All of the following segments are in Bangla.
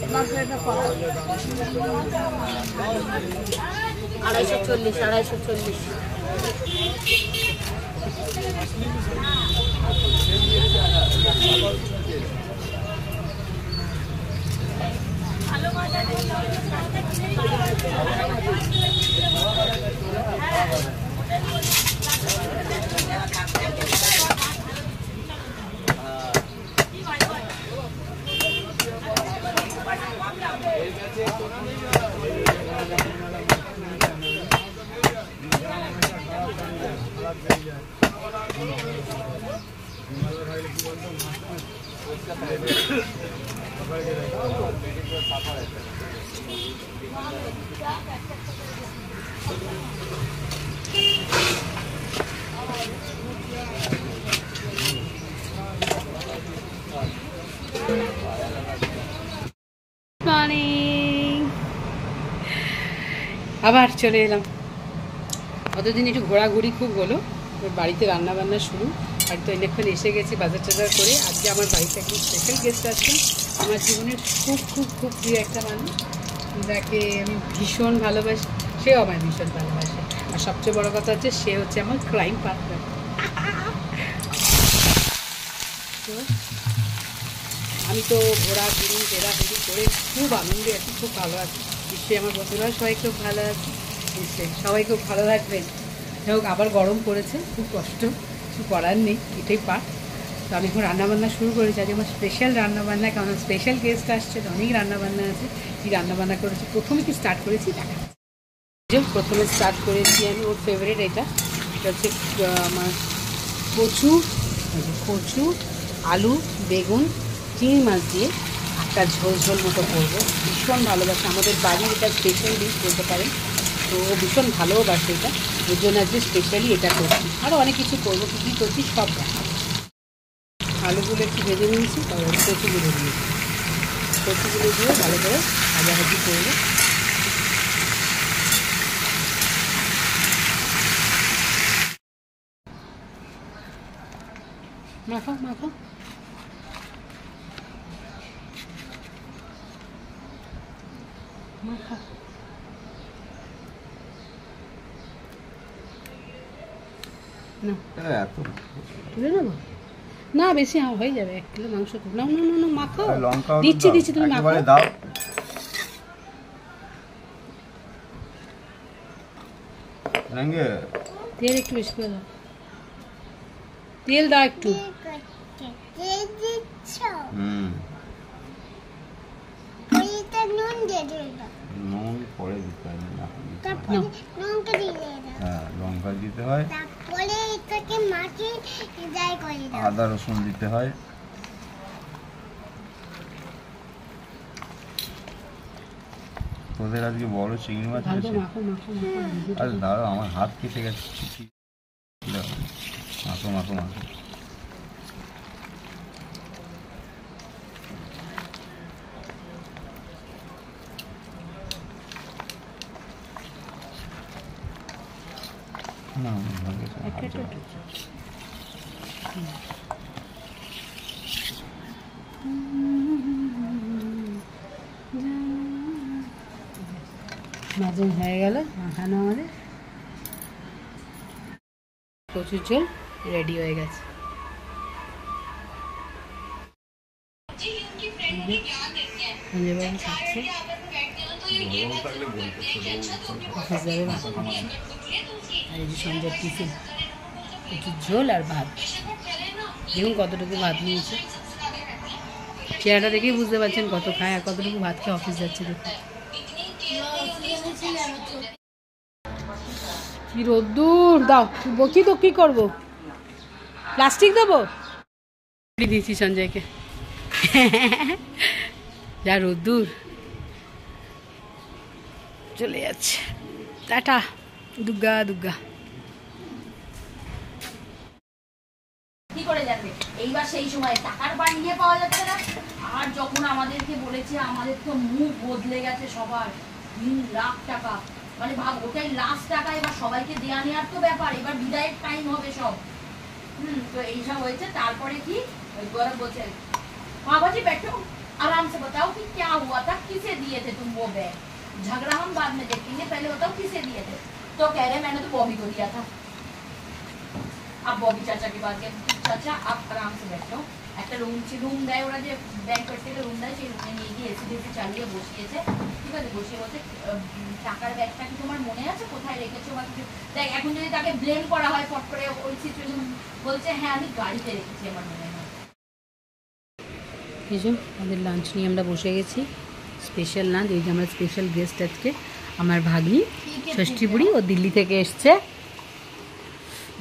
$240, $240। আবার চলে এলাম। অতদিন একটু ঘোরাঘুরি খুব হলো, বাড়িতে রান্না বান্না শুরু। আর তো অনেকক্ষণ এসে গেছি বাজার টাজার করে। আজকে আমার বাড়িতে একদম স্পেশাল গেস্ট আসছেন, আমার জীবনের খুব খুব খুব প্রিয় একটা মানুষ, যাকে আমি ভীষণ ভালোবাসি, সেও আমায় ভীষণ ভালোবাসে। আর সবচেয়ে বড় কথা হচ্ছে সে হচ্ছে আমার ক্রাইম পার্টনার। তো আমি তো ঘোরাঘুরি ঘেরাঘুরি করে খুব আনন্দে আছি, খুব ভালো আছি। নিশ্চয়ই আমার বন্ধুরা সবাই খুব ভালো আছে, নিশ্চয়ই সবাই খুব ভালো থাকবেন। যাই হোক, আবার গরম পড়েছে, খুব কষ্ট, কিছু করার নেই, এটাই পার্ট। তো আমি এখন রান্নাবান্না শুরু করেছি। আজ আমার স্পেশাল রান্নাবান্না, কারণ স্পেশাল গেস্ট আসছে, অনেক রান্নাবান্না আছে। কী রান্নাবান্না করেছি, প্রথমে কি স্টার্ট করেছি দেখা। প্রথমে স্টার্ট করেছি আমি, ওর ফেভারিট এটা হচ্ছে আমার কচু, আলু, বেগুন, চিংড়ি মাছ দিয়ে একটা ঝোল ঝোল মতো করবো। ভীষণ ভালোবাসে, আমাদের বাড়ির এটা স্পেশাল ডিশ বলতে পারেন। তো ও ভীষণ ভালোবাসে এটা, ওর জন্য আজকে স্পেশালি এটা করছি। আরও অনেক কিছু করবো, কী করছি সব দেখা। আলুগুলো একটু ভেজে নিয়েছি, তারপরে কচুগুলো দিয়েছি, কচুগুলো দিয়ে ভালো করে ভাজাভাজি করবো। মাখো মাখো, মাখো। তুলে নেবো না, বেশি হয়ে যাবে, 1 কিলো মাংস। না না না না, মাখো, দিচ্ছি তুমি মাখো। তেল একটু বেশি করে দাও, তেল দাও একটু। নুন পরে দিতে হয়, লঙ্কা দিতে হয়, আদা রসুন দিতে হয়। তোদের আজকে বড় চিংড়ি মাছ আছে। আরে দাঁড়াও, আমার হাত কেটে গেছে। মাখো মাখো মাখো। না মাজন হয়ে গেল মাখানো, আমাদের কচুর ঝোল রেডি হয়ে গেছে। খাচ্ছে, অফিস যাবে মাথা খাচ্ছে। আর এই যে সন্ধ্যার টিফিন, কচুর ঝোল আর ভাত। দেখুন কতটুকু ভাত নিয়েছে, চেহারাটা দেখেই বুঝতে পারছেন কত খায় আর কতটুকু ভাত খেয়ে অফিস যাচ্ছে। দেখুন কি রোদ্দুর। দাও বকি তো, কি করবো, প্লাস্টিক দেবো। দিয়েছি সঞ্জয়কে, যা রোদ্দুর, চলে যাচ্ছে। টাটা, দুগ্গা দুগ্গা। কি করে যাবে এইবার সেই সময় টাকার বার নিয়ে পাওয়া যাচ্ছে না। আর যখন আমাদেরকে বলেছে, আমাদের তো মুখ বদলে গেছে সবার। 3 লাখ টাকা, মানে ভাব, ওটাই লাস্ট টাকা। এবার সবাইকে দেয়া নেওয়ার তো ব্যাপার, এবার বিদায়ের টাইম হবে সব। তো এইসব হয়েছে। তারপরে কি ওই গরম বলছে, বাবাজি बैठो, आराम से बताओ कि क्या हुआ था, किसे दिए थे तुम वो बैग? झगड़ा हम बाद में देखेंगे, पहले बताओ किसे दिए थे। तो कह रहे मैंने तो बॉबी को दिया था। अब बॉबी चाचा की बात है, चाचा आप आराम से बैठो, একটা রুম দেয় ওরা, যে ব্যাংকট থেকে রুম দেয়, সেই রুমে নিয়ে গিয়ে এসি টেসি চালিয়ে বসিয়েছে, ঠিক আছে। বসিয়ে বলছে টাকার ব্যাগটা কি তোমার মনে আছে কোথায় রেখেছো বা কিছু। দেখ এখন যদি তাকে ব্লেম করা হয় ফট করে ওই সিচুয়েশন, বলছে হ্যাঁ আমি গাড়িতে রেখেছি আমার মনে হয়। এই যে আমাদের লাঞ্চ নিয়ে আমরা বসে গেছি, স্পেশাল লাঞ্চ। এই যে আমার স্পেশাল গেস্ট আজকে আমার ভাগ্নি ষষ্ঠী বুড়ি, ও দিল্লি থেকে এসছে।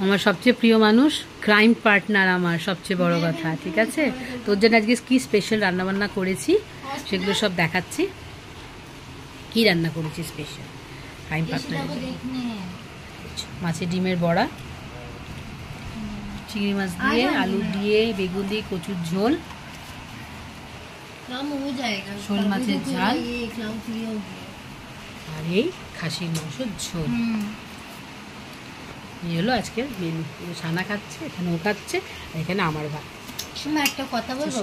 আমার সবচেয়ে প্রিয় মানুষ, ক্রাইম পার্টনার আমার, সবচেয়ে বড় কথা, ঠিক আছে। তোর জন্য আজকে কী স্পেশাল রান্নাবান্না করেছি সেগুলো সব দেখাচ্ছি। কি রান্না করেছি স্পেশাল ক্রাইম পার্টনার? মাছের ডিমের বড়া, চিংড়ি মাছ দিয়ে, আলু দিয়ে, বেগুন দিয়ে, কচুর ঝোল, শোল মাছের ঝাল, আর এই খাসির মাংসের ঝোল। এই হলো আজকের মেনু। সানা খাচ্ছে, এখানে ও খাচ্ছে, আর এখানে আমার ভাত। একটা কথা বলবো?